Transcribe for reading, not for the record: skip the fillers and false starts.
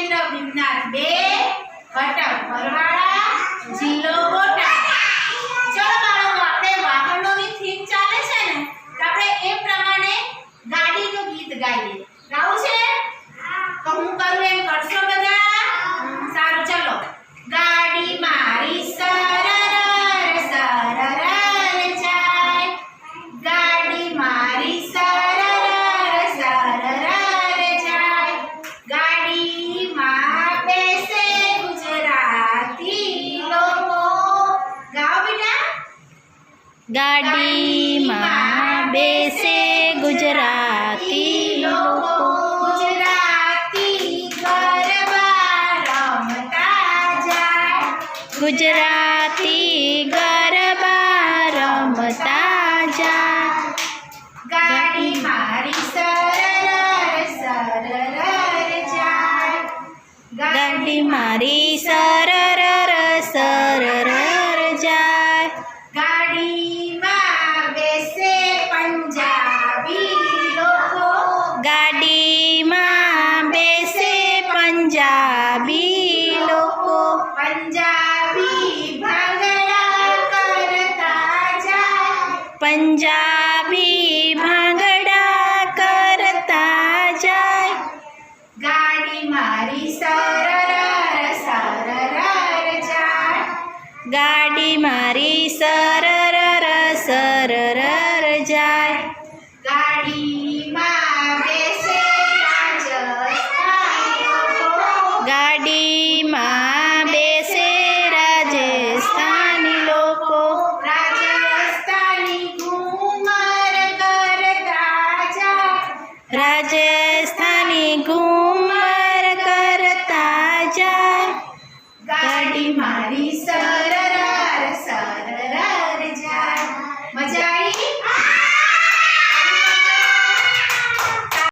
કેન્દ્ર ભીમનાથ 2 ઘટક પરવાળા જિલ્લો બોટાદ। ચલો બાળકો આપણે વાહનોની થીમ ચાલે છે ને તો આપણે એ પ્રમાણે ગાડીનું ગીત ગાઈએ। ગાવું છે તો હું કરું એમ કરશો બધા? સારું ચલો। ગાડી મારી સરરર સરરર જાય, ગાડી મારી સરરર સરરર જાય, ગાડીમાં બેસે ગુજરાતી લોકો। ગાઓ બેટા। ગાડીમાં બેસે ગુજરાતી લોકો, ગુજરાતી ગરબા રમતા જાય, ગુજરાતી ગરબા રમતા જાય। ગાડી મારી સરરર સરરર જાય, ગાડી મારી સરરર સરરર જાય, ગાડીમાં બેસે પંજાબી લોકો, ગાડીમાં બેસે પંજાબી લોકો, પંજાબી ભાંગડા કરતા જાય, પંજાબી ભાંગડા કરતા જાય। ગાડી મારી સરરર સરરર જાય, ગાડી મારી સરરર સરરર જાય, ગાડીમાં બેસે રાજસ્થાની લોકો, ગાડીમાં બેસે રાજસ્થાની લોકો, રાજસ્થાની ઘૂમર કરતા જાય, રાજસ્થાની ઘૂમર કરતા જાય। ગાડી મારી સરરર